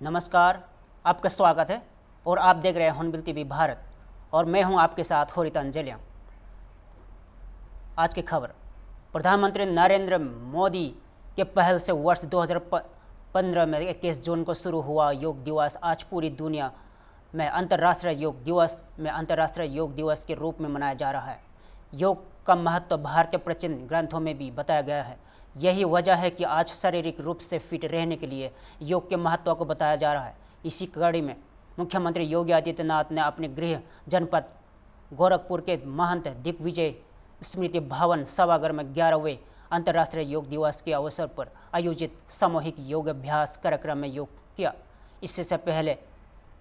नमस्कार, आपका स्वागत है और आप देख रहे हैं हॉर्नबिल टीवी भारत और मैं हूं आपके साथ होरिता अंजलिया। आज की खबर, प्रधानमंत्री नरेंद्र मोदी के पहल से वर्ष 2015 में 21 जून को शुरू हुआ योग दिवस आज पूरी दुनिया में अंतर्राष्ट्रीय योग दिवस के रूप में मनाया जा रहा है। योग का महत्व भारतीय प्राचीन ग्रंथों में भी बताया गया है। यही वजह है कि आज शारीरिक रूप से फिट रहने के लिए योग के महत्व को बताया जा रहा है। इसी कड़ी में मुख्यमंत्री योगी आदित्यनाथ ने अपने गृह जनपद गोरखपुर के महंत दिग्विजय स्मृति भवन सभागार में 11वें अंतर्राष्ट्रीय योग दिवस के अवसर पर आयोजित सामूहिक योग अभ्यास कार्यक्रम में योग किया। इससे पहले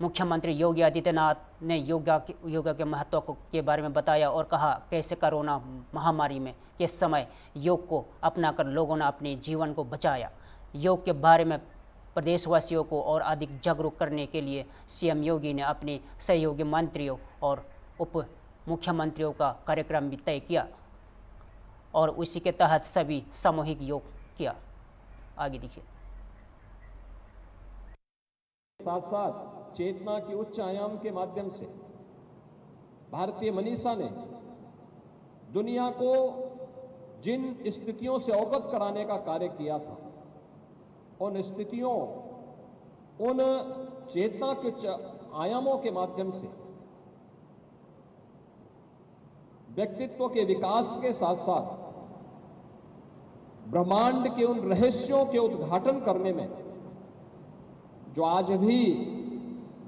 मुख्यमंत्री योगी आदित्यनाथ ने योगा के महत्व के बारे में बताया और कहा कैसे कोरोना महामारी में के समय योग को अपनाकर लोगों ने अपने जीवन को बचाया। योग के बारे में प्रदेशवासियों को और अधिक जागरूक करने के लिए सीएम योगी ने अपने सहयोगी मंत्रियों और उप मुख्यमंत्रियों का कार्यक्रम भी तय किया और उसी के तहत सभी सामूहिक योग किया। आगे देखिए। साथ साथ चेतना के उच्च आयाम के माध्यम से भारतीय मनीषा ने दुनिया को जिन स्थितियों से अवगत कराने का कार्य किया था, उन स्थितियों, उन चेतना के उच्च आयामों के माध्यम से व्यक्तित्व के विकास के साथ साथ ब्रह्मांड के उन रहस्यों के उद्घाटन करने में जो आज भी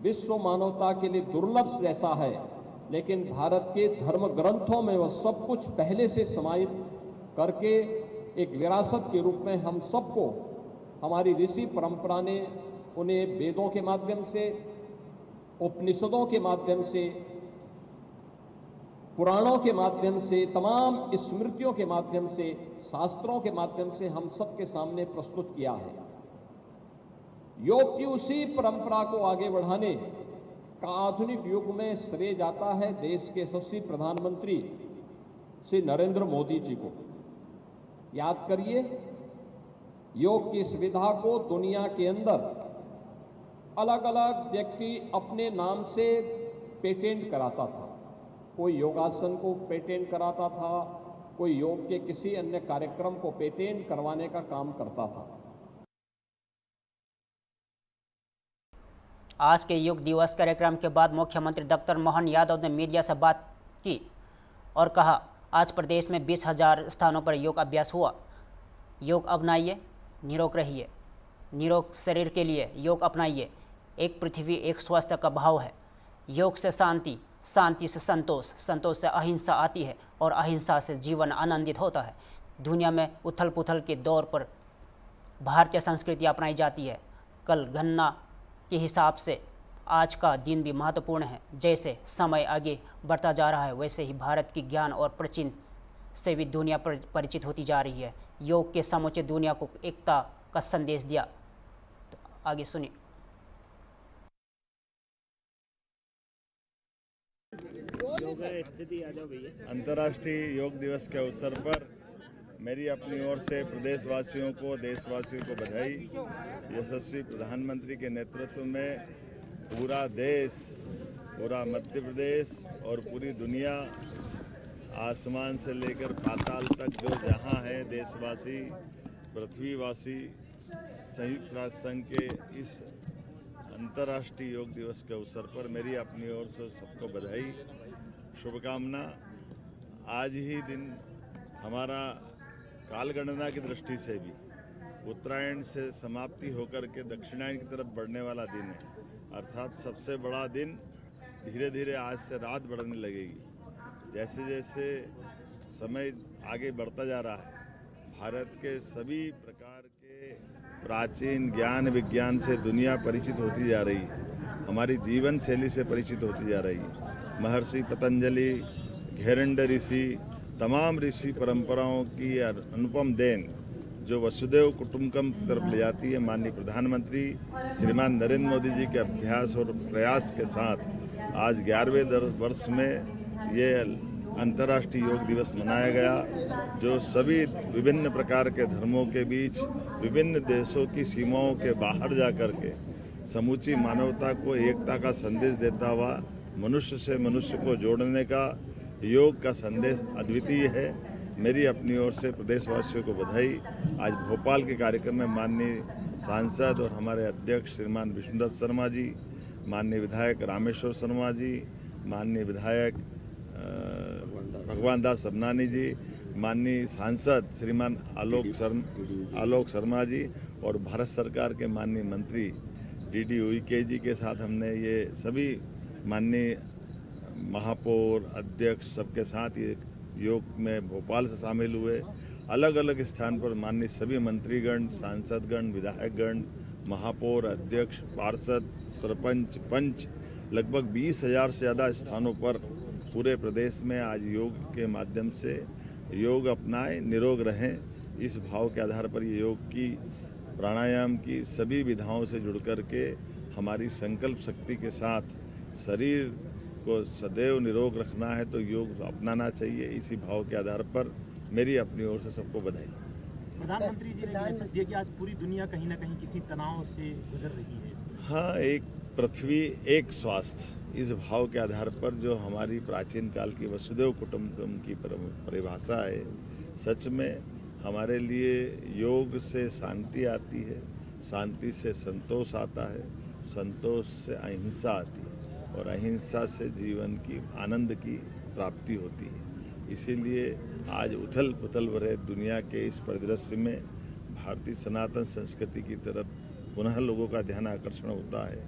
विश्व मानवता के लिए दुर्लभ जैसा है, लेकिन भारत के धर्म ग्रंथों में वह सब कुछ पहले से समाहित करके एक विरासत के रूप में हम सबको हमारी ऋषि परंपरा ने उन्हें वेदों के माध्यम से, उपनिषदों के माध्यम से, पुराणों के माध्यम से, तमाम स्मृतियों के माध्यम से, शास्त्रों के माध्यम से हम सबके सामने प्रस्तुत किया है। योग की उसी परंपरा को आगे बढ़ाने का आधुनिक युग में श्रेय जाता है देश के यशस्वी प्रधानमंत्री श्री नरेंद्र मोदी जी को। याद करिए, योग की सुविधा को दुनिया के अंदर अलग अलग व्यक्ति अपने नाम से पेटेंट कराता था। कोई योगासन को पेटेंट कराता था, कोई योग के किसी अन्य कार्यक्रम को पेटेंट करवाने का काम करता था। आज के योग दिवस कार्यक्रम के बाद मुख्यमंत्री डॉक्टर मोहन यादव ने मीडिया से बात की और कहा, आज प्रदेश में 20,000 स्थानों पर योग अभ्यास हुआ। योग अपनाइए, निरोग रहिए। निरोग शरीर के लिए योग अपनाइए। एक पृथ्वी एक स्वास्थ्य का भाव है। योग से शांति, शांति से संतोष, संतोष से अहिंसा आती है और अहिंसा से जीवन आनंदित होता है। दुनिया में उथल पुथल के दौर पर भारतीय संस्कृति अपनाई जाती है। कल गणना के हिसाब से आज का दिन भी महत्वपूर्ण है। जैसे समय आगे बढ़ता जा रहा है, वैसे ही भारत की ज्ञान और प्राचीन से भी दुनिया पर परिचित होती जा रही है। योग के समूचे दुनिया को एकता का संदेश दिया। तो आगे सुनिए। अंतर्राष्ट्रीय योग दिवस के अवसर पर मेरी अपनी ओर से प्रदेशवासियों को, देशवासियों को बधाई। यशस्वी प्रधानमंत्री के नेतृत्व में पूरा देश, पूरा मध्य प्रदेश और पूरी दुनिया, आसमान से लेकर पाताल तक जो जहां है, देशवासी, पृथ्वीवासी, संयुक्त राष्ट्र संघ के इस अंतर्राष्ट्रीय योग दिवस के अवसर पर मेरी अपनी ओर से सबको बधाई, शुभकामना। आज ही दिन हमारा कालगणना की दृष्टि से भी उत्तरायण से समाप्ति होकर के दक्षिणायन की तरफ बढ़ने वाला दिन है, अर्थात सबसे बड़ा दिन। धीरे धीरे आज से रात बढ़ने लगेगी। जैसे जैसे समय आगे बढ़ता जा रहा है, भारत के सभी प्रकार के प्राचीन ज्ञान विज्ञान से दुनिया परिचित होती जा रही है, हमारी जीवन शैली से परिचित होती जा रही है। महर्षि पतंजलि, घेरंड ऋषि, तमाम ऋषि परंपराओं की अनुपम देन जो वसुदेव कुटुंबकम की तरफ ले जाती है, माननीय प्रधानमंत्री श्रीमान नरेंद्र मोदी जी के अभ्यास और प्रयास के साथ आज 11वें वर्ष में ये अंतर्राष्ट्रीय योग दिवस मनाया गया, जो सभी विभिन्न प्रकार के धर्मों के बीच, विभिन्न देशों की सीमाओं के बाहर जा कर के समूची मानवता को एकता का संदेश देता हुआ मनुष्य से मनुष्य को जोड़ने का योग का संदेश अद्वितीय है। मेरी अपनी ओर से प्रदेशवासियों को बधाई। आज भोपाल के कार्यक्रम में माननीय सांसद और हमारे अध्यक्ष श्रीमान विष्णुदत्त शर्मा जी, माननीय विधायक रामेश्वर शर्मा जी, माननीय विधायक भगवान दास सबनानी जी, माननीय सांसद श्रीमान आलोक शर्मा जी और भारत सरकार के माननीय मंत्री डी उइके जी के साथ हमने ये सभी माननीय महापौर अध्यक्ष सबके साथ ये योग में भोपाल से शामिल हुए। अलग अलग स्थान पर माननीय सभी मंत्रीगण, सांसदगण, विधायकगण, महापौर, अध्यक्ष, पार्षद, सरपंच, पंच, लगभग 20,000 से ज़्यादा स्थानों पर पूरे प्रदेश में आज योग के माध्यम से योग अपनाएं, निरोग रहें, इस भाव के आधार पर ये योग की, प्राणायाम की सभी विधाओं से जुड़ कर के हमारी संकल्प शक्ति के साथ शरीर को सदैव निरोग रखना है तो योग अपनाना चाहिए। इसी भाव के आधार पर मेरी अपनी ओर से सबको बधाई। प्रधानमंत्री जी ने मैसेज दिया कि आज पूरी दुनिया कहीं ना कहीं किसी तनाव से गुजर रही है। हाँ, एक पृथ्वी एक स्वास्थ्य, इस भाव के आधार पर जो हमारी प्राचीन काल की वसुदेव कुटुंबकम की परिभाषा है, सच में हमारे लिए योग से शांति आती है, शांति से संतोष आता है, संतोष से अहिंसा आती है और अहिंसा से जीवन की आनंद की प्राप्ति होती है। इसीलिए आज उथल पुथल भरे दुनिया के इस परिदृश्य में भारतीय सनातन संस्कृति की तरफ पुनः लोगों का ध्यान आकर्षण होता है।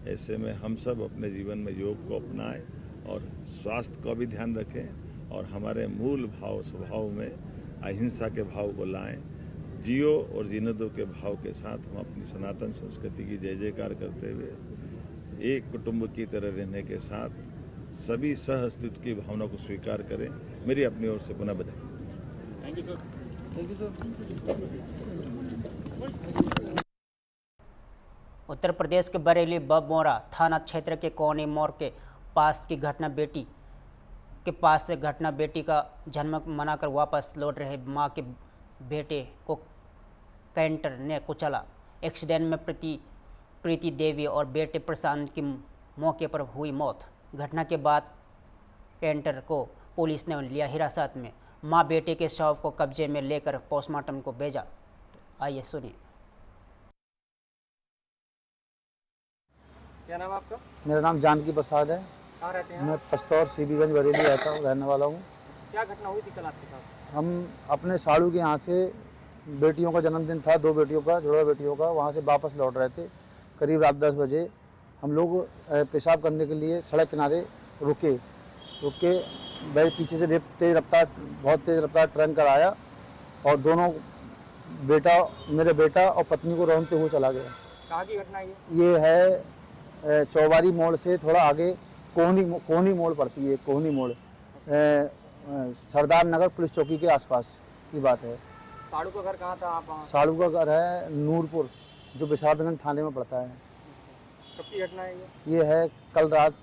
ऐसे में हम सब अपने जीवन में योग को अपनाएं और स्वास्थ्य का भी ध्यान रखें और हमारे मूल भाव स्वभाव में अहिंसा के भाव को लाएं। जियो और जीने दो के भाव के साथ हम अपनी सनातन संस्कृति की जय जयकार करते हुए एक कुटुंब की तरह रहने के साथ सभी सह अस्तित्व की भावना को स्वीकार करें। मेरी अपनी ओर से पुनः बधाई। Thank you sir. Uttar Pradesh के बरेली बमोरा थाना क्षेत्र के कोनी मोड़ के पास की घटना बेटी का जन्म मनाकर वापस लौट रहे मां के बेटे को कैंटर ने कुचला। एक्सीडेंट में प्रीति देवी और बेटे प्रशांत की मौके पर हुई मौत। घटना के बाद कैंटर को पुलिस ने लिया हिरासत में। मां बेटे के शव को कब्जे में लेकर पोस्टमार्टम को भेजा। आइए सुनिए। क्या नाम आपका? मेरा नाम जानकी प्रसाद है। कहाँ रहते हैं? मैं पस्तौर सीबीगंज बरेली रहता हूँ, रहने वाला हूँ। क्या घटना हुई थी कल आपके साथ? हम अपने साड़ू के यहाँ से बेटियों का जन्मदिन था, 2 बेटियों का, जुड़वा बेटियों का, वहाँ से वापस लौट रहे थे। करीब रात 10 बजे हम लोग पेशाब करने के लिए सड़क किनारे रुके। मेरे पीछे से बहुत तेज़ रफ्तार ट्रैकर आया और दोनों मेरे बेटा और पत्नी को रौंदते हुए चला गया। कहाँ की घटना है ये है चौबारी मोड़ से थोड़ा आगे कोहनी मोड़ पड़ती है। कोहनी मोड़ सरदार नगर पुलिस चौकी के आसपास की बात है। साड़ू का घर कहाँ था आप? साड़ू का घर है नूरपुर, जो विशारदगंज थाने में पड़ता है। कब की घटना है ये है कल रात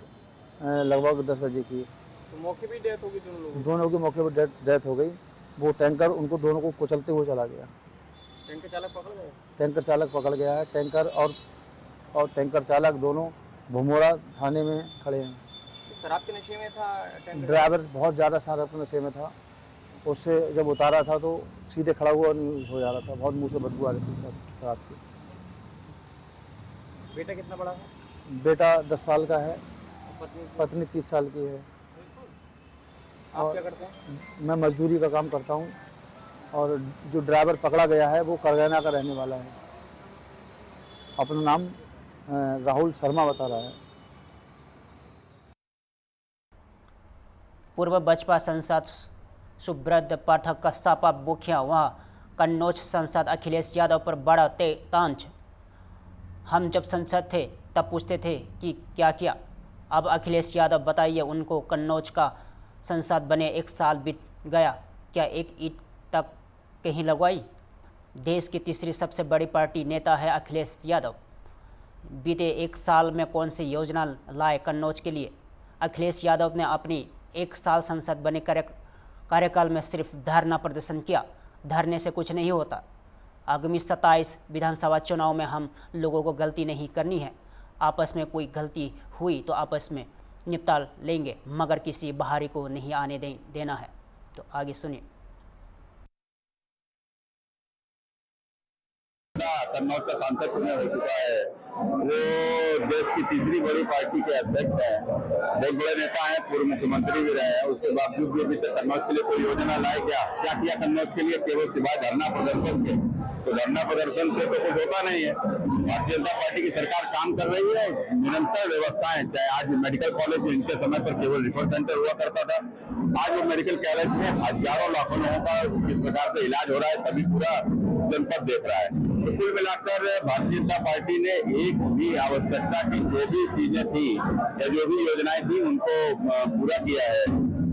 लगभग 10 बजे की। तो मौके पे डेथ होगी दोनों लोगों की? दोनों के मौके पर डेथ हो गई। वो टैंकर उनको दोनों को कुचलते हुए चला गया। टैंकर चालक पकड़ गए? टैंकर चालक पकड़ गया है। टैंकर और टैंकर चालक दोनों भमोरा थाने में खड़े हैं। शराब के नशे में था टैंकर? ड्राइवर बहुत ज़्यादा शराब के नशे में था। उससे जब उतारा था तो सीधे खड़ा हुआ नहीं हो जा रहा था, बहुत मुंह से बदबू आ रही थी शराब की। बेटा कितना बड़ा है? बेटा 10 साल का है, पत्नी? पत्नी 30 साल की है। आप क्या करते हैं? मैं मजदूरी का काम करता हूँ और जो ड्राइवर पकड़ा गया है वो करगैना का रहने वाला है। अपना नाम राहुल शर्मा बता रहा है। पूर्व बसपा सांसद सुब्रत पाठक का सापा मुखिया वहाँ कन्नौज सांसद अखिलेश यादव पर बड़ा तांच। हम जब सांसद थे तब पूछते थे कि क्या किया। अब अखिलेश यादव बताइए, उनको कन्नौज का सांसद बने 1 साल बीत गया, क्या एक ईंट तक कहीं लगवाई? देश की तीसरी सबसे बड़ी पार्टी नेता है अखिलेश यादव। बीते 1 साल में कौन सी योजना लाए कन्नौज के लिए? अखिलेश यादव ने अपनी 1 साल सांसद बने कार्यकाल में सिर्फ धरना प्रदर्शन किया। धरने से कुछ नहीं होता। आगामी 27 विधानसभा चुनाव में हम लोगों को गलती नहीं करनी है। आपस में कोई गलती हुई तो आपस में निपटा लेंगे, मगर किसी बाहरी को नहीं आने देना है। तो आगे सुनिए। कन्नौज का सांसद चुनाव हो चुका है, वो देश की तीसरी बड़ी पार्टी के अध्यक्ष हैं, बहुत बड़े नेता हैं, पूर्व मुख्यमंत्री भी रहे हैं। उसके बावजूद भी अभी तक कन्नौज के लिए कोई योजना लाए क्या किया कन्नौज के लिए? केवल सिवाय धरना प्रदर्शन के। तो धरना प्रदर्शन से तो कुछ होता नहीं है। भारतीय जनता पार्टी की सरकार काम कर रही है, निरंतर व्यवस्थाएं, चाहे आज मेडिकल कॉलेज इनके समय पर केवल रिफर सेंटर हुआ करता था, आज वो मेडिकल कॉलेज में हजारों लाखों लोगों का किस प्रकार से इलाज हो रहा है, सभी पूरा जनपद देख रहा है। तो कुल मिलाकर भारतीय जनता पार्टी ने एक भी आवश्यकता की जो भी चीजें थी या जो भी योजनाएं थी उनको पूरा किया है।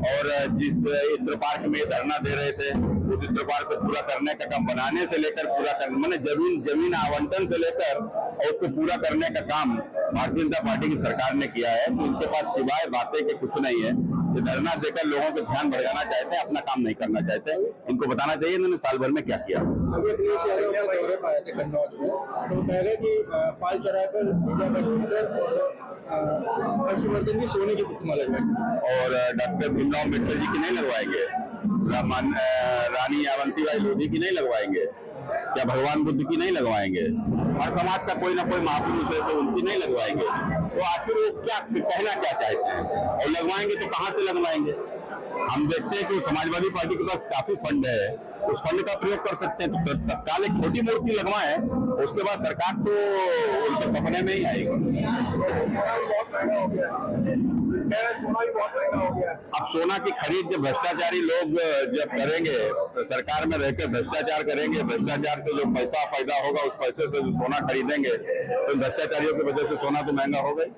और जिस इत्र पार्क में धरना दे रहे थे, उस इत्र पार्क को पूरा करने का काम, बनाने से लेकर पूरा करने, मैंने जमीन आवंटन से लेकर और उसको पूरा करने का काम भारतीय जनता पार्टी की सरकार ने किया है। तो उनके पास सिवाय बातें के कुछ नहीं है। तो धरना देकर लोगों को ध्यान भटकाना चाहते हैं, अपना काम नहीं करना चाहते। इनको बताना चाहिए इन्होंने साल भर में क्या किया। अभी अखिलेश यादव के दौरे पर आए थे कन्नौज में, तो पहले की पाल चौराहे पर हर्षवर्धन की सोने की प्रतिमा लगवाई और डॉक्टर भीमराव अम्बेडकर जी की नहीं लगवाएंगे, रानी अवंतीबाई लोधी की नहीं लगवाएंगे, क्या भगवान बुद्ध की नहीं लगवाएंगे? हर समाज का कोई ना कोई महापुरुष है तो उनकी नहीं लगवाएंगे? तो आखिर वो क्या कहना क्या चाहते हैं? और लगवाएंगे तो कहाँ से लगवाएंगे? हम देखते हैं कि समाजवादी पार्टी के पास काफी फंड है, उस फंड का प्रयोग कर सकते हैं। तो तत्काल एक छोटी मूर्ति लगवाएं, उसके बाद सरकार तो उनके सपने में ही आएगी। अब सोना की खरीद जब भ्रष्टाचारी लोग जब करेंगे, सरकार में रहकर भ्रष्टाचार करेंगे, भ्रष्टाचार से जो पैसा पैदा होगा उस पैसे से जो सोना खरीदेंगे, तो भ्रष्टाचारियों की वजह से सोना तो महंगा हो गई।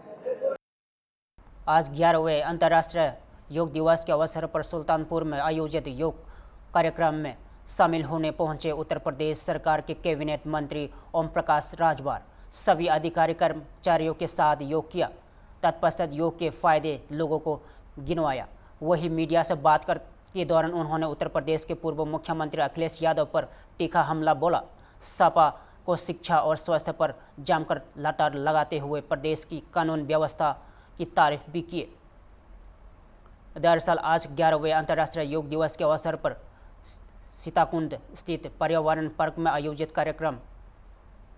आज 11वें अंतर्राष्ट्रीय योग दिवस के अवसर पर सुल्तानपुर में आयोजित योग कार्यक्रम में शामिल होने पहुंचे उत्तर प्रदेश सरकार के कैबिनेट मंत्री ओम प्रकाश राजभर सभी अधिकारी कर्मचारियों के साथ योग किया। तत्पश्चात योग के फायदे लोगों को गिनवाया। वही मीडिया से बात के दौरान उन्होंने उत्तर प्रदेश के पूर्व मुख्यमंत्री अखिलेश यादव पर तीखा हमला बोला। सपा को शिक्षा और स्वास्थ्य पर जमकर लताड़ लगाते हुए प्रदेश की कानून व्यवस्था की तारीफ भी की। दरअसल आज 11वें अंतर्राष्ट्रीय योग दिवस के अवसर पर सीताकुंड स्थित पर्यावरण पार्क में आयोजित कार्यक्रम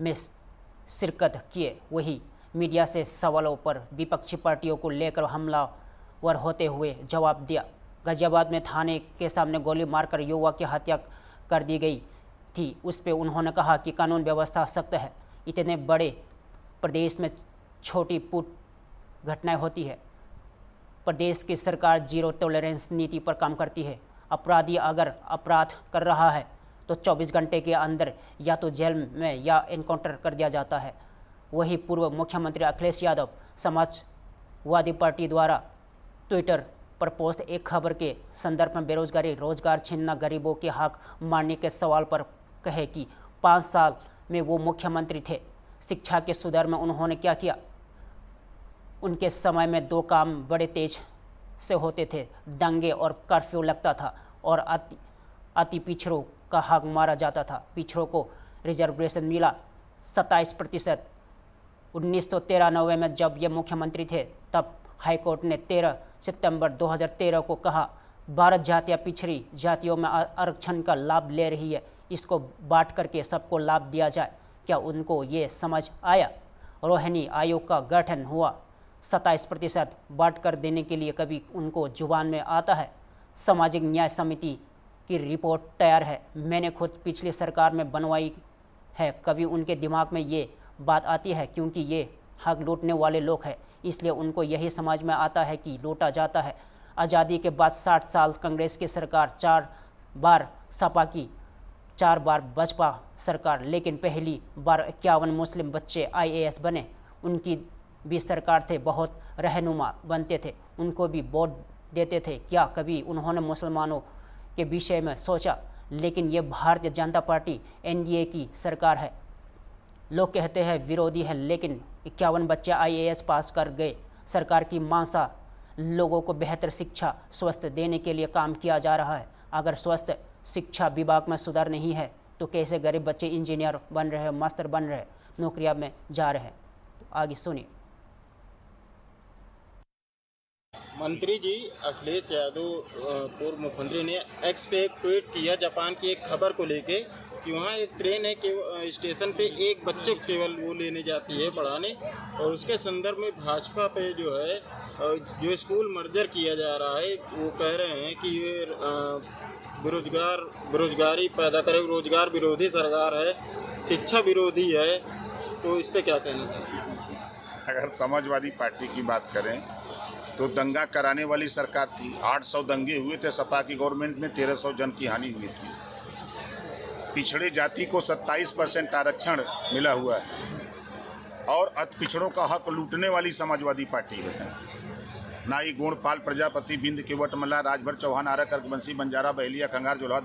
में शिरकत किए। वही मीडिया से सवालों पर विपक्षी पार्टियों को लेकर हमलावर होते हुए जवाब दिया। गाजियाबाद में थाने के सामने गोली मारकर युवक की हत्या कर दी गई थी, उस पर उन्होंने कहा कि कानून व्यवस्था सख्त है। इतने बड़े प्रदेश में छोटी पुट घटनाएं होती है। प्रदेश की सरकार जीरो टॉलरेंस नीति पर काम करती है। अपराधी अगर अपराध कर रहा है तो 24 घंटे के अंदर या तो जेल में या एनकाउंटर कर दिया जाता है। वही पूर्व मुख्यमंत्री अखिलेश यादव समाजवादी पार्टी द्वारा ट्विटर पर पोस्ट एक खबर के संदर्भ में बेरोजगारी, रोजगार छीनना, गरीबों के हक मारने के सवाल पर कहे कि 5 साल में वो मुख्यमंत्री थे, शिक्षा के सुधार में उन्होंने क्या किया? उनके समय में 2 काम बड़े तेज से होते थे, दंगे और कर्फ्यू लगता था और अति पिछड़ों का हक मारा जाता था। पिछड़ों को रिजर्वेशन मिला 27%। 1993 में जब ये मुख्यमंत्री थे तब हाईकोर्ट ने 13 सितंबर 2013 को कहा भारत जातियाँ पिछड़ी जातियों में आरक्षण का लाभ ले रही है, इसको बांट करके सबको लाभ दिया जाए। क्या उनको ये समझ आया? रोहिणी आयोग का गठन हुआ, 27% बांट कर देने के लिए कभी उनको जुबान में आता है? सामाजिक न्याय समिति की रिपोर्ट तैयार है, मैंने खुद पिछली सरकार में बनवाई है। कभी उनके दिमाग में ये बात आती है? क्योंकि ये हक लूटने वाले लोग हैं, इसलिए उनको यही समझ में आता है कि लूटा जाता है। आज़ादी के बाद 60 साल कांग्रेस की सरकार, 4 बार सपा की, 4 बार बसपा सरकार, लेकिन पहली बार 51 मुस्लिम बच्चे IAS बने। उनकी भी सरकार थे, बहुत रहनुमा बनते थे, उनको भी वोट देते थे। क्या कभी उन्होंने मुसलमानों के विषय में सोचा? लेकिन ये भारतीय जनता पार्टी NDA की सरकार है। लोग कहते हैं विरोधी है, लेकिन 51 बच्चे IAS पास कर गए। सरकार की मांसा लोगों को बेहतर शिक्षा, स्वास्थ्य देने के लिए काम किया जा रहा है। अगर स्वास्थ्य शिक्षा विभाग में सुधार नहीं है तो कैसे गरीब बच्चे इंजीनियर बन रहे हैं, मास्टर बन रहे हैं, नौकरियां में जा रहे हैं? तो आगे सुनिए। मंत्री जी अखिलेश यादव पूर्व मुख्यमंत्री ने एक्स पे एक ट्वीट किया जापान की एक खबर को लेके कि वहाँ एक ट्रेन है कि स्टेशन पे एक बच्चे को केवल वो लेने जाती है पढ़ाने, और उसके संदर्भ में भाजपा पे जो है जो स्कूल मर्जर किया जा रहा है वो कह रहे हैं कि ये बेरोजगारी पैदा करे, रोजगार विरोधी सरकार है, शिक्षा विरोधी है, तो इस पे क्या कहना चाहिए? अगर समाजवादी पार्टी की बात करें तो दंगा कराने वाली सरकार थी। 800 दंगे हुए थे सपा की गवर्नमेंट में, 1300 जन की हानि हुई थी। पिछड़े जाति को 27% आरक्षण मिला हुआ है और अति पिछड़ों का हक लूटने वाली समाजवादी पार्टी है। नाई गुणपाल प्रजापति बिंद केवट मल्ला राजभर चौहान आरक अर्कबंसी बंजारा बहेलिया कंगार जोल्हा।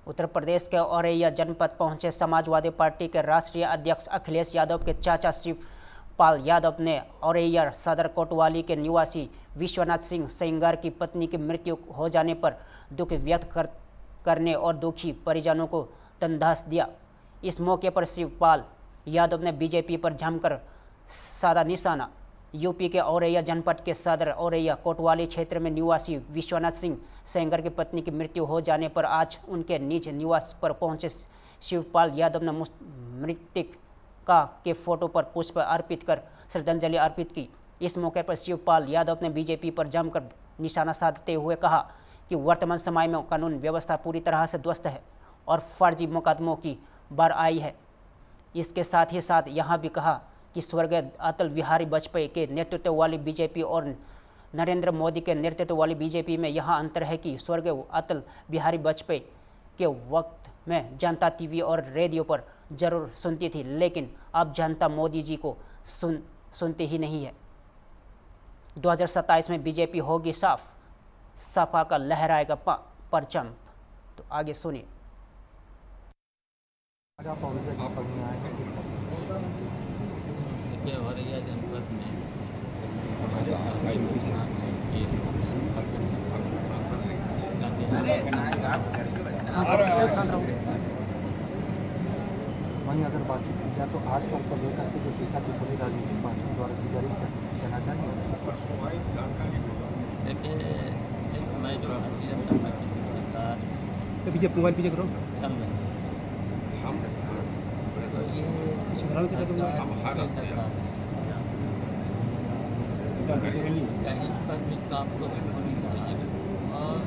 उत्तर प्रदेश के औरैया जनपद पहुंचे समाजवादी पार्टी के राष्ट्रीय अध्यक्ष अखिलेश यादव के चाचा शिवपाल यादव ने औरैया सदर कोतवाली के निवासी विश्वनाथ सिंह सेंगर की पत्नी की मृत्यु हो जाने पर दुख व्यक्त करने और दुखी परिजनों को तंदास दिया। इस मौके पर शिवपाल यादव ने बीजेपी पर जमकर साधा निशाना। यूपी के औरैया जनपद के सदर औरैया कोतवाली क्षेत्र में निवासी विश्वनाथ सिंह सेंगर की पत्नी की मृत्यु हो जाने पर आज उनके निज निवास पर पहुंचे शिवपाल यादव ने मृतका के फोटो पर पुष्प अर्पित कर श्रद्धांजलि अर्पित की। इस मौके पर शिवपाल यादव ने बीजेपी पर जमकर निशाना साधते हुए कहा कि वर्तमान समय में कानून व्यवस्था पूरी तरह से ध्वस्त है और फर्जी मुकदमों की बार आई है। इसके साथ ही साथ यहाँ भी कहा कि स्वर्गीय अटल बिहारी वाजपेयी के नेतृत्व वाली बीजेपी और नरेंद्र मोदी के नेतृत्व वाली बीजेपी में यह अंतर है कि स्वर्गीय अटल बिहारी वाजपेयी के वक्त में जनता टीवी और रेडियो पर जरूर सुनती थी, लेकिन अब जनता मोदी जी को सुनती ही नहीं है। 2027 में बीजेपी होगी साफ, सपा का लहराएगा परचम। तो आगे सुनिए। औरैया जनपद में हमारे साथियों वहीं अगर बातचीत की जाए तो आज कल को लेकर के जो टीका टिप्पणी राजनीतिक पार्टियों द्वारा की जा रही है, कहना चाहिए। देखिए इस समय जो भारतीय जनता पार्टी की सरकार पीछे मोबाइल पीछे करो चल रही है, तो ये सरकार कहीं पर भी काम को नहीं कहा और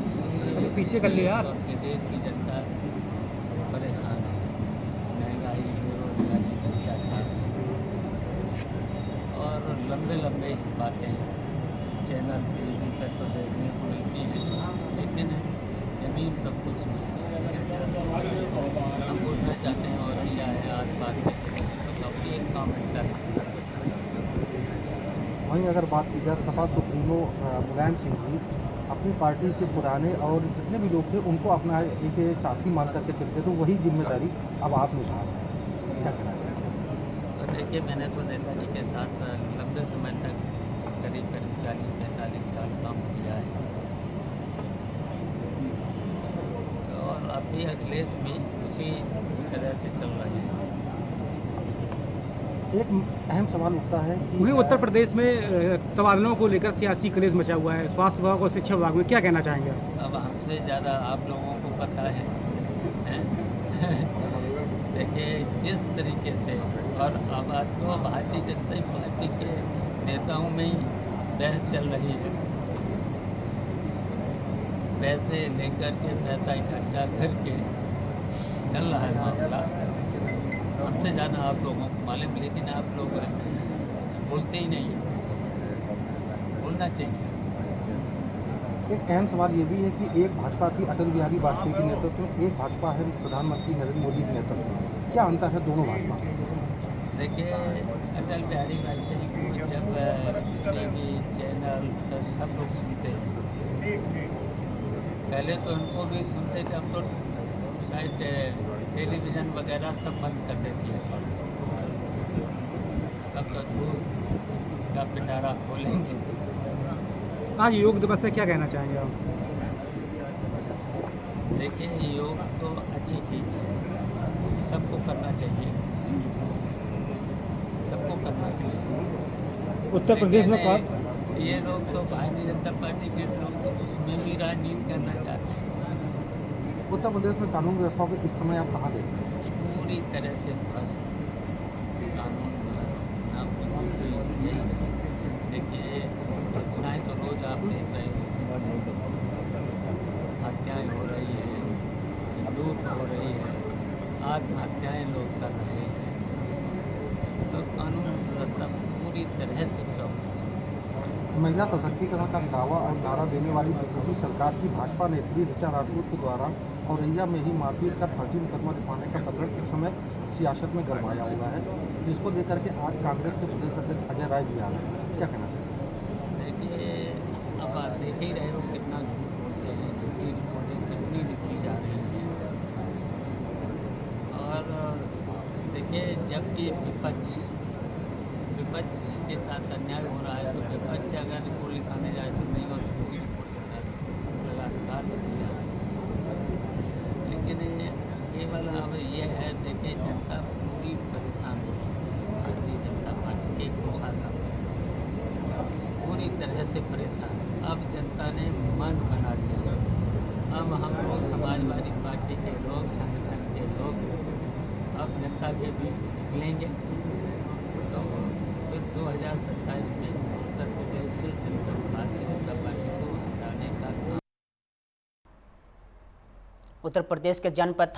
पीछे कर लिया यार। अपने देश की जनता परेशान है, महंगाई बेरोजगारी भ्रष्टाचार और लंबे लंबे बातें चैनल टीवी पर तो देखने को मिलती हैं, लेकिन ज़मीन पर कुछ नहीं। हम बोलना चाहते हैं और क्या है आस पास के एक कॉमेंट कर। वहीं अगर बात की जाए सपा सुप्रीमो मुलायम सिंह जी अपनी पार्टी के पुराने और जितने भी लोग थे उनको अपना एक साथी मान करके चलते, तो वही जिम्मेदारी अब आप में साथ है, क्या कहना चाहिए? तो देखिए मैंने तो नेताजी के साथ लंबे समय तक करीब 40-45 साल काम किया है, तो और अभी अखिलेश भी उसी तरह से चल रहे हैं। एक अहम सवाल उठता है वहीं उत्तर प्रदेश में तबादलों को लेकर सियासी क्रेज मचा हुआ है, स्वास्थ्य विभाग और शिक्षा विभाग में क्या कहना चाहेंगे? अब हमसे ज़्यादा आप लोगों को पता है, देखिए जिस तरीके से और अब तो भारतीय जनता पार्टी के नेताओं में ही बहस चल रही है, पैसे लेकर के पैसा इकट्ठा करके चल रहा है मामला। हमसे ज़्यादा आप लोगों को मालूम, लेकिन आप लोग बोलते ही नहीं, बोलना चाहिए। एक अहम सवाल ये भी है कि एक भाजपा थी अटल बिहारी वाजपेयी के नेतृत्व में, एक भाजपा है प्रधानमंत्री नरेंद्र मोदी के नेतृत्व में, क्या अंतर है दोनों भाजपा? देखिए अटल बिहारी वाजपेयी को जब टीवी चैनल तो सब लोग सुनते हैं, पहले तो उनको भी सुनते थे, अब तो शायद टेलीविज़न वगैरह सब बंद कर देती है। तब तक दूध का पिटारा खोलेंगे। आज योग दिवस से क्या कहना चाहेंगे आप? देखिए योग तो अच्छी चीज़ है, सबको करना चाहिए, सबको करना चाहिए। उत्तर प्रदेश में ये लोग तो भारतीय जनता पार्टी के लोग तो उसमें भी राजनीति करना चाहते हैं। उत्तर प्रदेश में कानून व्यवस्था को इस समय आप कहाँ देखते हैं? पूरी तरह से ध्वस्त कानून नाम की कोई यही देखिए, घटनाएँ तो रोज आप देख रहे हैं, हत्याएँ हो रही है, लूट हो रही है, आत्महत्याएँ लोग कर रहे हैं, तो कानून व्यवस्था पूरी तरह से चौक। महिला सशक्तिकरण का दावा और नारा देने वाली बीजेपी सरकार की भाजपा नेत्री ऋचा राजपूत के द्वारा औरैया में ही मारपीट कर फर्जी मुकदमा दिखाने का प्रकरण इस समय सियासत में गरमाया हुआ है, जिसको लेकर के आज कांग्रेस के प्रदेश अध्यक्ष अजय राय भी आ रहे हैं, क्या कहना चाहिए? देखिए, अब आप देख ही रहे हो कितना झूठ बोलते हैं, झूठी रिपोर्टें कितनी लिखी जा रही हैं। और देखिए, जब ये विपक्ष के साथ अन्याय हो रहा है, तो विपक्ष अगर रिपोर्ट लिखाने जाए तो नहीं, और झूठी रिपोर्ट लगातार लिखी जा रही है। लेकिन केवल अब ये है, देखिए, जनता पूरी परेशान हो रही है भारतीय जनता पार्टी के कुशासन से, पूरी तरह से परेशान। अब जनता ने मन बना लिया, अब हम लोग समाजवादी पार्टी के लोग, संगठन के लोग अब जनता के बीच निकलेंगे, तो फिर 2027 में उत्तर प्रदेश से भारतीय जनता पार्टी को हटाने का काम। उत्तर प्रदेश के जनपद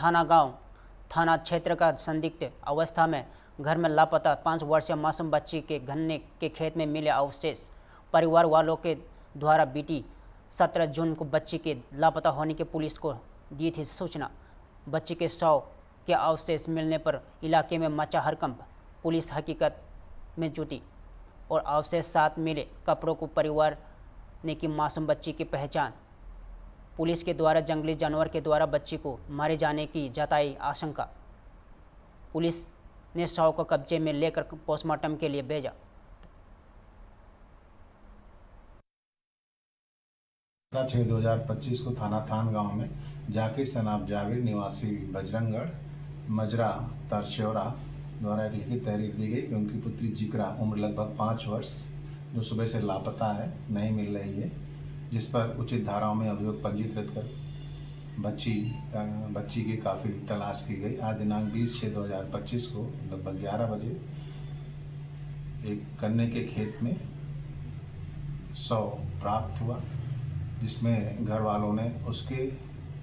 थाना क्षेत्र का संदिग्ध अवस्था में घर में लापता 5 वर्षीय मासूम बच्ची के गन्ने के खेत में मिले अवशेष। परिवार वालों के द्वारा बीती 17 जून को बच्ची के लापता होने की पुलिस को दी थी सूचना। बच्ची के शव के अवशेष मिलने पर इलाके में मचा हड़कंप। पुलिस हकीकत में जुटी और अवशेष साथ मिले कपड़ों को परिवार ने की मासूम बच्ची की पहचान। पुलिस के द्वारा जंगली जानवर के द्वारा बच्ची को मारे जाने की जताई आशंका। पुलिस ने शव को कब्जे में लेकर पोस्टमार्टम के लिए भेजा। 6/2025 को थाना थान गांव में जाकिर सनाब जावेद निवासी बजरंगगढ़ मजरा तरचौरा द्वारा एक लिखित तहरीर दी गई कि उनकी पुत्री जिक्रा उम्र लगभग 5 वर्ष जो सुबह से लापता है, नहीं मिल रही है, जिस पर उचित धाराओं में अभियोग पंजीकृत कर बच्ची की काफ़ी तलाश की गई। आज दिनांक 20/6/2025 को लगभग 11 बजे एक गन्ने के खेत में शव प्राप्त हुआ, जिसमें घर वालों ने उसके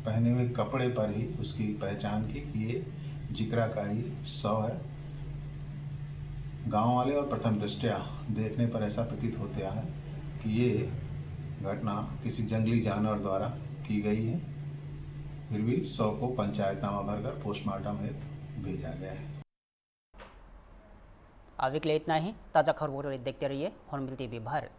पहने हुए कपड़े पर ही उसकी पहचान की कि ये जिक्रा का ही शव है। गांव वाले और प्रथम दृष्टया देखने पर ऐसा प्रतीत होता है कि ये घटना किसी जंगली जानवर द्वारा की गई है। फिर भी शव को पंचायतनामा भरकर पोस्टमार्टम हेतु भेजा गया है। अभी के लिए इतना ही। ताज़ा खबरों देखते रहिए हॉर्नबिल टीवी भारत।